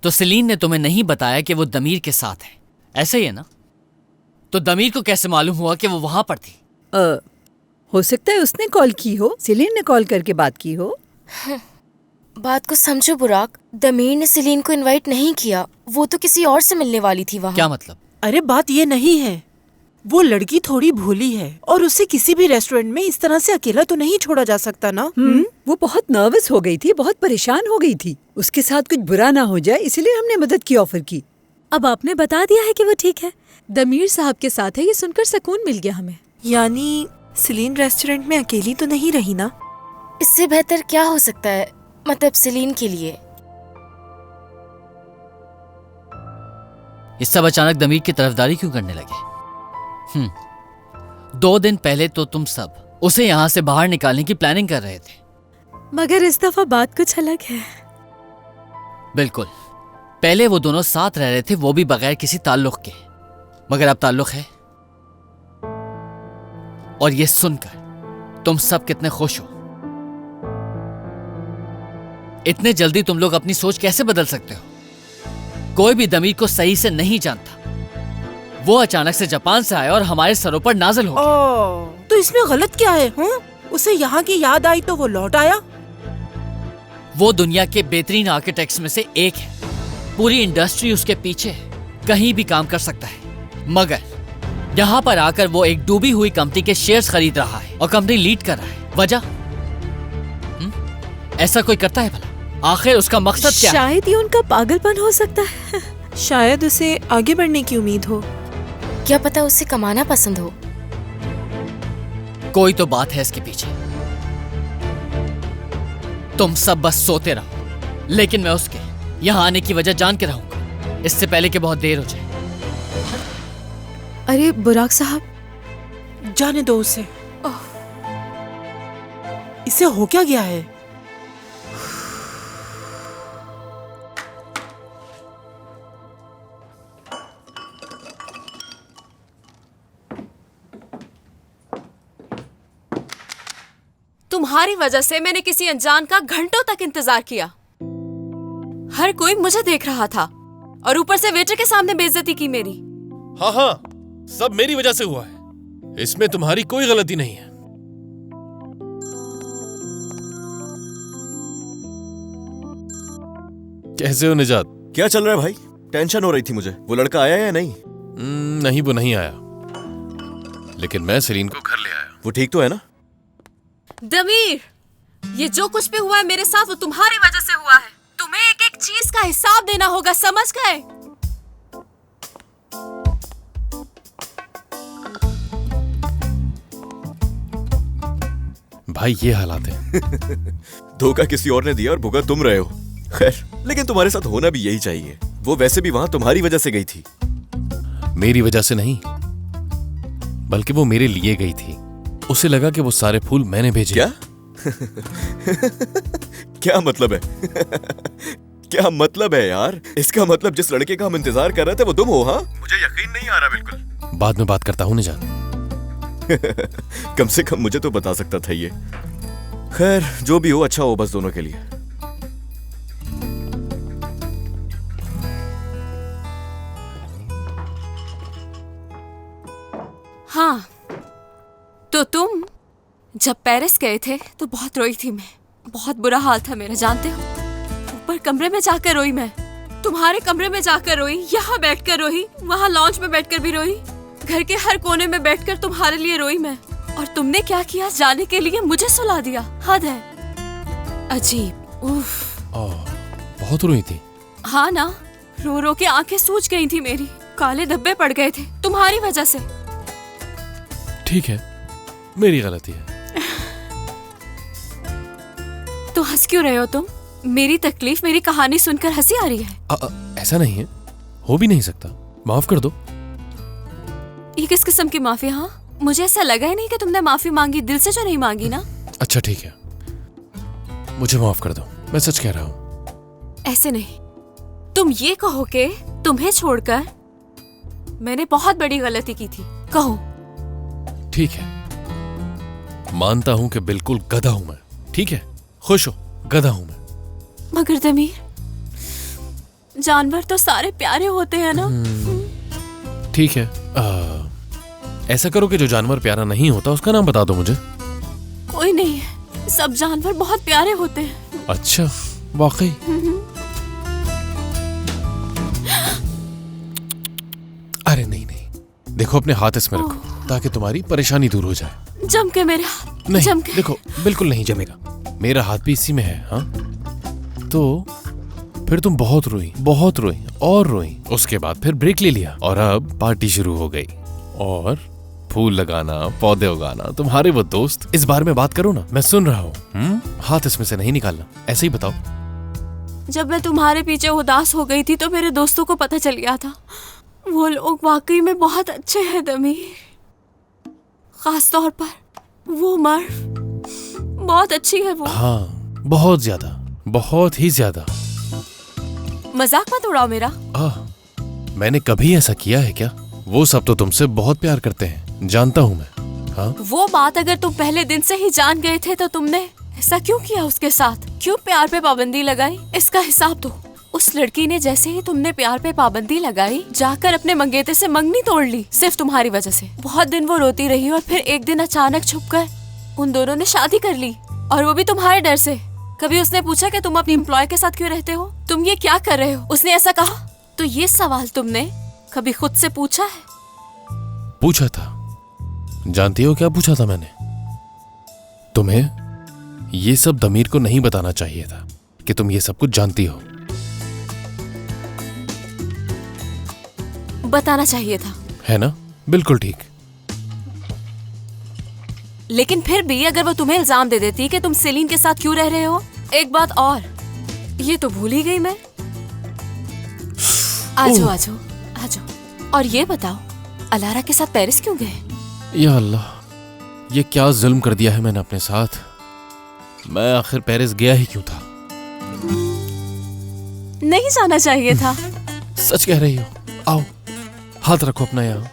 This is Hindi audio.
तो सेलीन ने तुम्हें नहीं बताया कि वो दमीर के साथ है, ऐसे ही है ना? तो दमीर को कैसे मालूम हुआ कि वो वहां पर थी? हो सकता है उसने कॉल की हो, सेलीन ने कॉल करके बात की हो। बात को समझो बुराक, दमीर ने सेलीन को इनवाइट नहीं किया, वो तो किसी और से मिलने वाली थी वहाँ। क्या मतलब? अरे बात ये नहीं है, वो लड़की थोड़ी भोली है और उसे किसी भी रेस्टोरेंट में इस तरह से अकेला तो नहीं छोड़ा जा सकता ना। वो बहुत नर्वस हो गई थी, बहुत परेशान हो गई थी। उसके साथ कुछ बुरा ना हो जाए इसलिए हमने मदद की ऑफर की। अब आपने बता दिया है कि वो ठीक है, दमीर साहब के साथ है, ये सुनकर सुकून मिल गया हमें। यानी सेलीन रेस्टोरेंट में अकेली तो नहीं रही ना? इससे बेहतर क्या हो सकता है, मतलब सेलीन के लिए। इस सब अचानक दमीर की तरफदारी क्यों करने लगे? 2 दिन पहले तो तुम सब उसे यहाँ से बाहर निकालने की प्लानिंग कर रहे थे। मगर इस दफा बात कुछ अलग है। बिल्कुल, पहले वो दोनों साथ रह रहे थे, वो भी बगैर किसी ताल्लुक के, मगर अब ताल्लुक है। और ये सुनकर तुम सब कितने खुश हो। इतने जल्दी तुम लोग अपनी सोच कैसे बदल सकते हो? कोई भी दमीर को सही से नहीं जानता। वो अचानक से जापान से आया और हमारे सरों पर नाज़िल हो गया। तो इसमें गलत क्या है? उसे यहाँ की याद आई तो वो लौट आया। वो दुनिया के बेहतरीन आर्किटेक्ट्स में से एक है, पूरी इंडस्ट्री उसके पीछे है, कहीं भी काम कर सकता है। मगर यहाँ पर आकर वो एक डूबी हुई कंपनी के शेयर्स खरीद रहा है और कंपनी लीड कर रहा है। वजह? ऐसा कोई करता है भला? आखिर उसका मकसद क्या है? शायद ये उनका पागलपन हो सकता है। शायद उसे आगे बढ़ने की उम्मीद हो। क्या पता उसे कमाना पसंद हो। कोई तो बात है इसके पीछे। तुम सब बस सोते रहो, लेकिन मैं उसके यहाँ आने की वजह जान के रहूंगा, इससे पहले कि बहुत देर हो जाए। अरे बुराक साहब, जाने दो उसे। इसे हो क्या गया है? तुम्हारी वजह से मैंने किसी अनजान का घंटों तक इंतजार किया। हर कोई मुझे देख रहा था और ऊपर से वेटर के सामने बेइज्जती की मेरी। हाँ, सब मेरी वजह से हुआ है, इसमें तुम्हारी कोई गलती नहीं है। कैसे हो निजात? क्या चल रहा है भाई? टेंशन हो रही थी मुझे। वो लड़का आया या नहीं? नहीं, वो नहीं आया, लेकिन मैं सेलीन को घर ले आया। वो ठीक तो है ना? दमीर, ये जो कुछ भी हुआ है मेरे साथ वो तुम्हारी वजह से हुआ है। तुम्हें एक एक चीज का हिसाब देना होगा, समझ गए? भाई ये हालात है। धोखा किसी और ने दिया और भुगत तुम रहे हो। खैर, लेकिन तुम्हारे साथ होना भी यही चाहिए। वो वैसे भी वहां तुम्हारी वजह से गई थी। मेरी वजह से नहीं, बल्कि वो मेरे लिए गई थी। उसे लगा कि वो सारे फूल मैंने भेजे। क्या? क्या मतलब है? क्या मतलब है यार? इसका मतलब जिस लड़के का हम इंतजार कर रहे थे वो तुम हो? हाँ, मुझे यकीन नहीं आ रहा बिल्कुल। बाद में बात करता हूँ निजात। कम से कम मुझे तो बता सकता था ये। खैर, जो भी हो अच्छा हो बस दोनों के लिए। हाँ, तो तुम जब पेरिस गए थे तो बहुत रोई थी मैं। बहुत बुरा हाल था मेरा, जानते हो। ऊपर कमरे में जाकर रोई मैं, तुम्हारे कमरे में जाकर रोई, यहाँ बैठकर रोई, वहाँ लॉन्च में बैठकर भी रोई, घर के हर कोने में बैठकर तुम्हारे लिए रोई मैं। और तुमने क्या किया? जाने के लिए मुझे सुला दिया। हद है, अजीब। उफ। बहुत रोई थी। हाँ ना, रो रो के आंखें सूज गई थी मेरी, काले धब्बे पड़ गए थे तुम्हारी वजह से। ठीक है, मेरी गलती है। तो हंस क्यों रहे हो तुम? मेरी तकलीफ, मेरी कहानी सुनकर हंसी आ रही है? ऐसा नहीं है, हो भी नहीं सकता। माफ कर दो। ये किस किस्म की माफी? हाँ, मुझे ऐसा लगा ही नहीं कि तुमने माफी मांगी, दिल से जो नहीं मांगी ना। अच्छा ठीक है, मुझे माफ कर दो, मैं सच कह रहा हूँ। ऐसे नहीं, तुम ये कहो कि तुम्हें छोड़कर मैंने बहुत बड़ी गलती की थी, कहो। ठीक है, मानता हूं कि बिल्कुल गधा हूं मैं। ठीक है, खुश हो, गधा हूं मैं। मगर दमीर, जानवर तो सारे प्यारे होते हैं ना। ठीक है, ऐसा करो कि जो जानवर प्यारा नहीं होता उसका नाम बता दो मुझे। कोई नहीं है, सब जानवर बहुत प्यारे होते हैं। अच्छा, वाकई? अरे नहीं नहीं, देखो अपने हाथ इसमें रखो ताकि तुम्हारी परेशानी दूर हो जाए। जम के मेरे हाथ, नहीं जम के। देखो, बिल्कुल नहीं जमेगा, मेरा हाथ भी इसी में है। हाँ, तो फिर तुम बहुत रोई और रोई। उसके बाद फिर ब्रेक ले लिया और अब पार्टी शुरू हो गई। और फूल लगाना, पौधे उगाना, तुम्हारे वो दोस्त, इस बारे में बात करो ना, मैं सुन रहा हूँ। हाथ इसमें से नहीं निकालना, ऐसे ही बताओ। जब मैं तुम्हारे पीछे उदास हो गई थी तो मेरे दोस्तों को पता चल गया था। वो लोग वाकई में बहुत अच्छे हैं दमीर, खास तौर पर वो मर्व, बहुत अच्छी है वो। हाँ, बहुत ज्यादा, बहुत ही ज्यादा। मजाक मत उड़ाओ मेरा। मैंने कभी ऐसा किया है क्या? वो सब तो तुमसे बहुत प्यार करते हैं, जानता हूँ मैं। हाँ, वो बात अगर तुम पहले दिन से ही जान गए थे तो तुमने ऐसा क्यों किया उसके साथ? क्यों प्यार पे पाबंदी लगाई? इसका हिसाब दो। उस लड़की ने जैसे ही तुमने प्यार पे पाबंदी लगाई, जाकर अपने मंगेतर से मंगनी तोड़ ली, सिर्फ तुम्हारी वजह से। बहुत दिन वो रोती रही और फिर एक दिन अचानक छुपकर उन दोनों ने शादी कर ली, और वो भी तुम्हारे डर से। कभी उसने पूछा कि तुम अपनी एम्प्लॉय के साथ क्यों रहते हो? तुम ये क्या कर रहे हो? उसने ऐसा कहा? तो ये सवाल तुमने कभी खुद से पूछा है? पूछा था। जानती हो क्या पूछा था मैंने? तुम्हें ये सब दमीर को नहीं बताना चाहिए था कि तुम ये सब कुछ जानती हो। बताना चाहिए था, है ना? बिल्कुल ठीक। लेकिन फिर भी अगर वो तुम्हें इल्जाम दे देती कि तुम सेलिन के साथ क्यों रह रहे हो। एक बात और, ये तो भूल ही गई मैं। आजो आजो आजो। और ये बताओ, अलारा के साथ पेरिस क्यों गए? या अल्लाह, ये क्या जुल्म कर दिया है मैंने अपने साथ। मैं आखिर पेरिस गया ही क्यों था? नहीं जाना चाहिए था। सच कह रही हो। आओ, हाथ रखो अपना यहाँ।